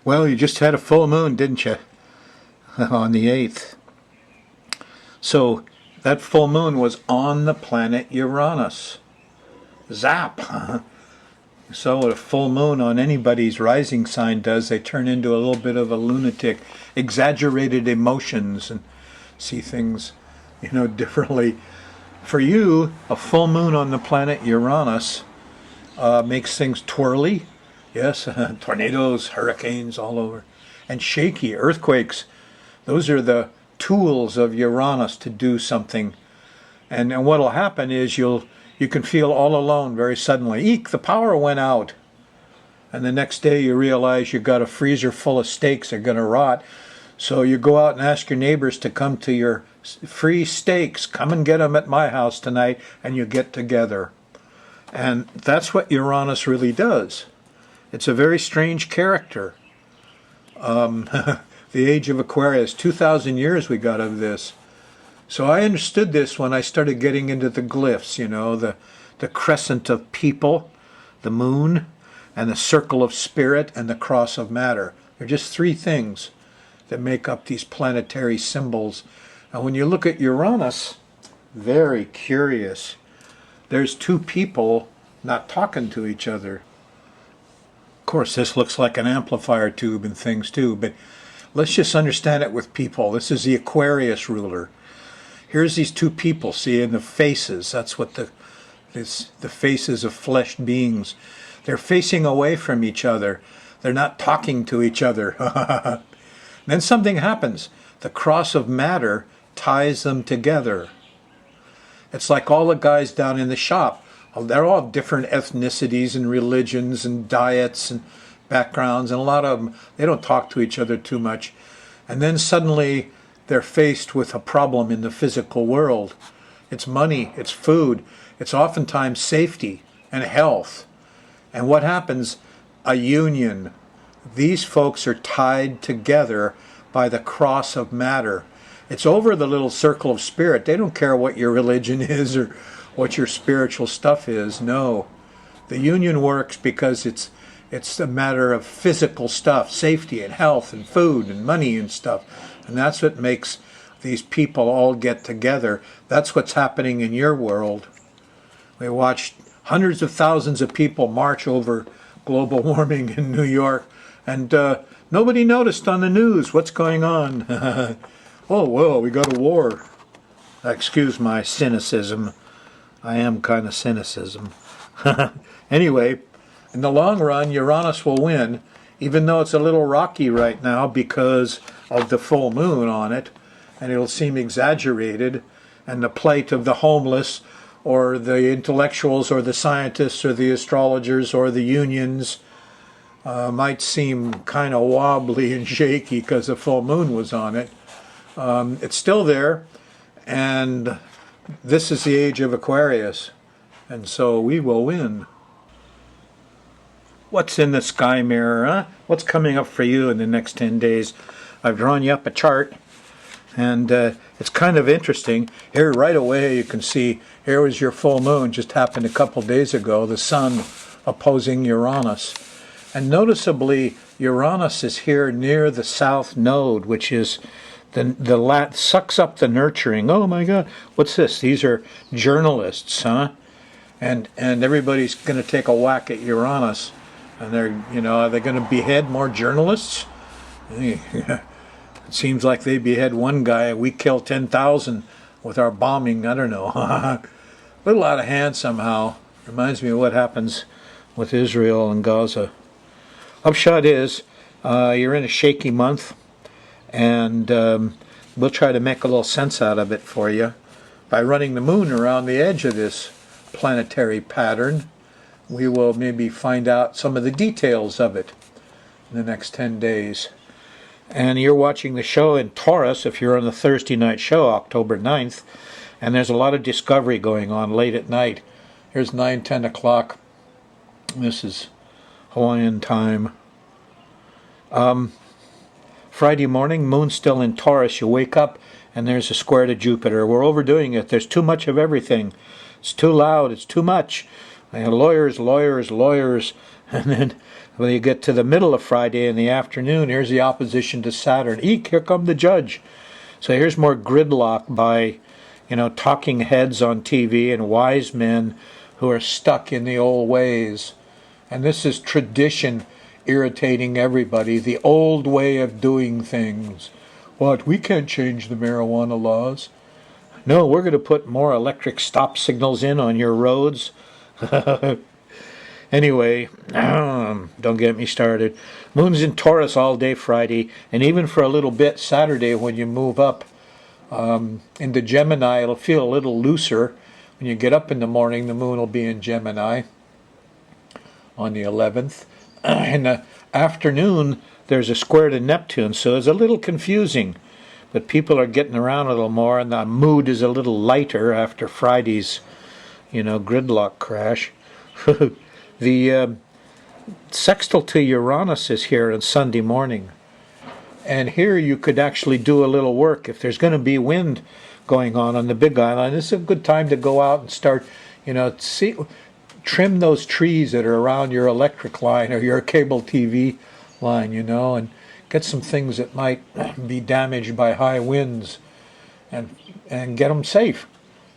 Well, you just had a full moon, didn't you? On the 8th. So that full moon was on the planet Uranus. Zap! So what a full moon on anybody's rising sign does, they turn into a little bit of a lunatic, exaggerated emotions, and see things, differently. For you, a full moon on the planet Uranus makes things twirly. Yes, tornadoes, hurricanes all over, and shaky, earthquakes. Those are the tools of Uranus to do something. And what'll happen is you can feel all alone very suddenly. Eek, the power went out. And the next day you realize you've got a freezer full of steaks that are going to rot. So you go out and ask your neighbors to come to your free steaks. Come and get them at my house tonight, and you get together. And that's what Uranus really does. It's a very strange character. The age of Aquarius, 2,000 years we got of this. So I understood this when I started getting into the glyphs, the crescent of people, the moon, and the circle of spirit, and the cross of matter. They're just three things that make up these planetary symbols. And when you look at Uranus, very curious. There's two people not talking to each other. Of course, this looks like an amplifier tube and things too, but let's just understand it with people. This is the Aquarius ruler. Here's these two people, see, in the faces. That's what the faces of fleshed beings. They're facing away from each other. They're not talking to each other. Then something happens. The cross of matter ties them together. It's like all the guys down in the shop. They're all different ethnicities and religions and diets and backgrounds, and a lot of them, they don't talk to each other too much. And then suddenly they're faced with a problem in the physical world. It's money, it's food, it's oftentimes safety and health. And what happens? A union. These folks are tied together by the cross of matter. It's over the little circle of spirit. They don't care what your religion is or what your spiritual stuff is. No. The union works because it's a matter of physical stuff, safety and health and food and money and stuff. And that's what makes these people all get together. That's what's happening in your world. We watched hundreds of thousands of people march over global warming in New York, and nobody noticed on the news what's going on. Oh, well, we got a war. Excuse my cynicism. I am kind of cynicism. Anyway, in the long run, Uranus will win, even though it's a little rocky right now because of the full moon on it, and it'll seem exaggerated, and the plight of the homeless, or the intellectuals, or the scientists, or the astrologers, or the unions might seem kind of wobbly and shaky because the full moon was on it. It's still there, and this is the age of Aquarius, and so we will win. What's in the sky mirror, huh? What's coming up for you in the next 10 days? I've drawn you up a chart, and it's kind of interesting. Here right away you can see, here was your full moon, just happened a couple days ago, the sun opposing Uranus. And noticeably, Uranus is here near the south node, which is sucks up the nurturing. Oh my God, what's this? These are journalists, huh? And everybody's going to take a whack at Uranus. And are they going to behead more journalists? It seems like they behead one guy and we kill 10,000 with our bombing. I don't know. A little out of hand somehow. Reminds me of what happens with Israel and Gaza. Upshot is, you're in a shaky month, and we'll try to make a little sense out of it for you by running the moon around the edge of this planetary pattern. We will maybe find out some of the details of it in the next 10 days. And you're watching the show in Taurus, if you're on the Thursday night show, October 9th, and there's a lot of discovery going on late at night. Here's 9, 10 o'clock. This is Hawaiian time. Friday morning, moon still in Taurus. You wake up and there's a square to Jupiter. We're overdoing it. There's too much of everything. It's too loud. It's too much. Lawyers. And then When you get to the middle of Friday in the afternoon, here's the opposition to Saturn. Eek, here come the judge. So here's more gridlock by, talking heads on TV and wise men who are stuck in the old ways. And this is tradition irritating everybody, the old way of doing things. What, we can't change the marijuana laws? No, we're going to put more electric stop signals in on your roads. Anyway, don't get me started. Moon's in Taurus all day Friday, and even for a little bit Saturday when you move up into Gemini, it'll feel a little looser. When you get up in the morning, the moon will be in Gemini on the 11th. In the afternoon, there's a square to Neptune, so it's a little confusing. But people are getting around a little more, and the mood is a little lighter after Friday's, gridlock crash. The sextile to Uranus is here on Sunday morning. And here you could actually do a little work. If there's going to be wind going on the Big Island, it's a good time to go out and start, trim those trees that are around your electric line or your cable TV line, and get some things that might be damaged by high winds and get them safe.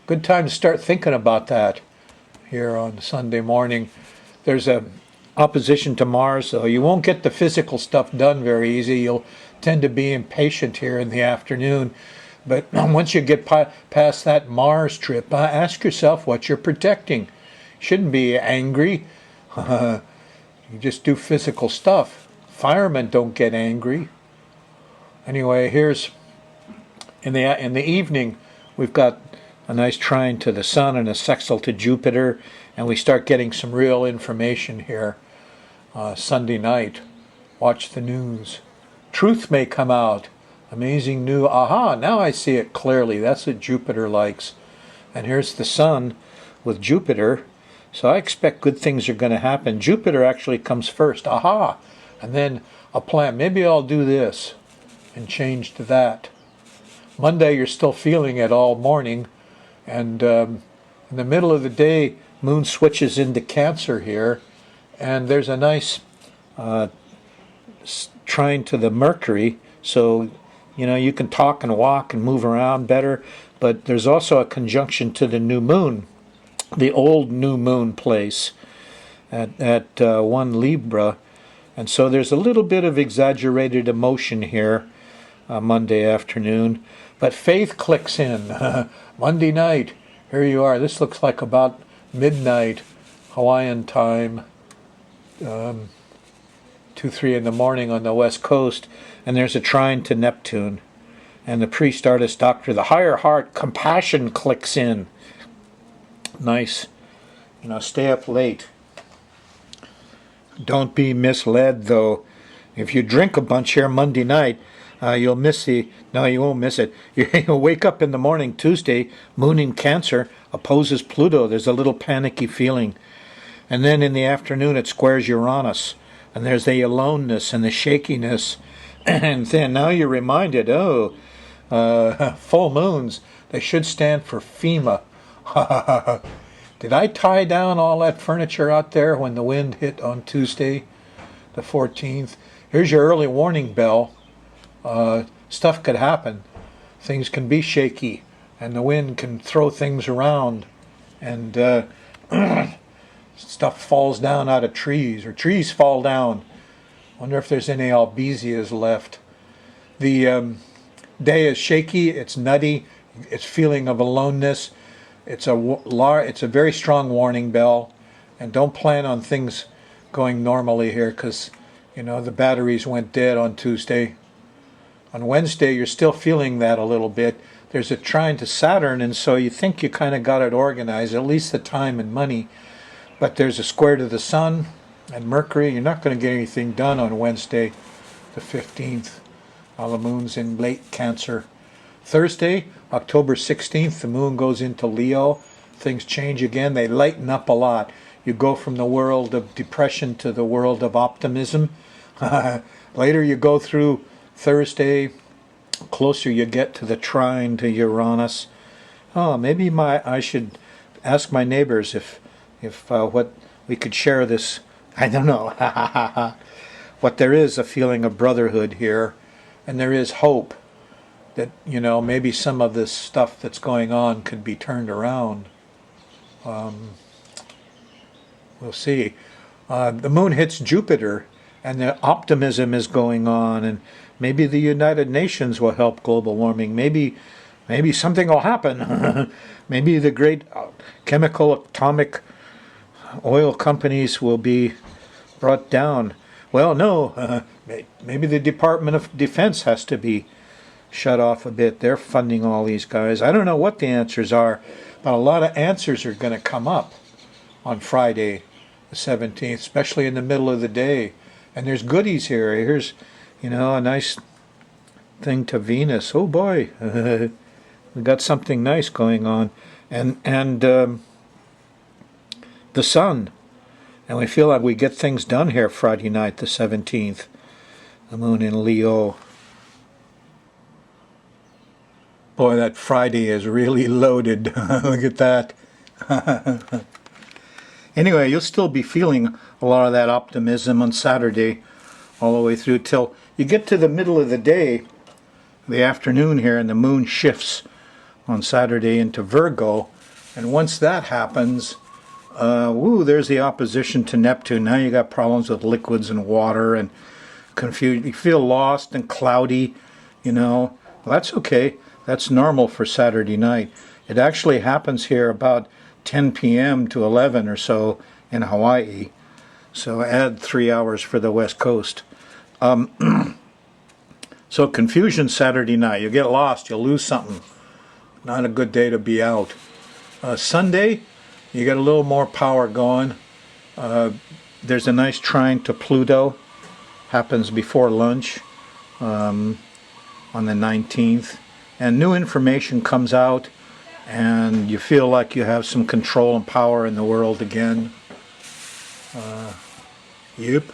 Good time to start thinking about that here on Sunday morning. There's a opposition to Mars, so you won't get the physical stuff done very easy. You'll tend to be impatient here in the afternoon. But once you get past that Mars trip, ask yourself what you're protecting. You shouldn't be angry. You just do physical stuff. Firemen don't get angry. Anyway, here's in the evening, we've got a nice trine to the Sun and a sextile to Jupiter, and we start getting some real information here. Sunday night, watch the news. Truth may come out. Amazing new, aha, now I see it clearly. That's what Jupiter likes. And here's the Sun with Jupiter. So I expect good things are going to happen. Jupiter actually comes first, aha. And then a plan. Maybe I'll do this and change to that. Monday, you're still feeling it all morning. And in the middle of the day, Moon switches into Cancer here. And there's a nice trine to the Mercury. So, you can talk and walk and move around better. But there's also a conjunction to the new moon, the old new moon place at 1 Libra. And so there's a little bit of exaggerated emotion here Monday afternoon. But faith clicks in. Monday night, here you are. This looks like about midnight Hawaiian time, 2, 3 in the morning on the west coast. And there's a trine to Neptune. And the priest, artist, doctor, the higher heart, compassion clicks in. Nice. Stay up late. Don't be misled, though. If you drink a bunch here Monday night, you'll miss no, you won't miss it. You'll wake up in the morning, Tuesday, Moon in Cancer opposes Pluto. There's a little panicky feeling. And then in the afternoon, it squares Uranus. And there's the aloneness and the shakiness. And then now you're reminded, full moons, they should stand for FEMA. Did I tie down all that furniture out there when the wind hit on Tuesday, the 14th? Here's your early warning bell. Stuff could happen. Things can be shaky, and the wind can throw things around, and stuff falls down out of trees, or trees fall down. Wonder if there's any albesias left. The day is shaky, it's nutty, it's feeling of aloneness. It's a very strong warning bell, and don't plan on things going normally here because, the batteries went dead on Tuesday. On Wednesday, you're still feeling that a little bit. There's a trine to Saturn, and so you think you kind of got it organized, at least the time and money. But there's a square to the Sun and Mercury. You're not going to get anything done on Wednesday, the 15th. While the moon's in late Cancer. Thursday, October 16th, the moon goes into Leo. Things change again. They lighten up a lot. You go from the world of depression to the world of optimism. Later you go through Thursday, closer you get to the trine to Uranus. Maybe I should ask my neighbors if what we could share this I don't know. But there is a feeling of brotherhood here, and there is hope that, maybe some of this stuff that's going on could be turned around. We'll see. The moon hits Jupiter, and the optimism is going on, and maybe the United Nations will help global warming. Maybe something will happen. Maybe the great chemical atomic oil companies will be brought down. Well, no. Maybe the Department of Defense has to be shut off a bit. They're funding all these guys. I don't know what the answers are, but a lot of answers are going to come up on Friday the 17th, especially in the middle of the day. And there's goodies here. Here's, a nice thing to Venus. Oh boy, we got something nice going on. And the sun. And we feel like we get things done here Friday night, the 17th. The moon in Leo. Boy, that Friday is really loaded. Look at that. Anyway, you'll still be feeling a lot of that optimism on Saturday all the way through till you get to the middle of the day, the afternoon here, and the moon shifts on Saturday into Virgo. And once that happens, there's the opposition to Neptune. Now you got problems with liquids and water and confused. You feel lost and cloudy, Well, that's okay. That's normal for Saturday night. It actually happens here about 10 p.m. to 11 or so in Hawaii. So add 3 hours for the West Coast. So confusion Saturday night. You'll get lost. You'll lose something. Not a good day to be out. Sunday, you get a little more power going. There's a nice trine to Pluto. Happens before lunch on the 19th. And new information comes out, and you feel like you have some control and power in the world again. Yep.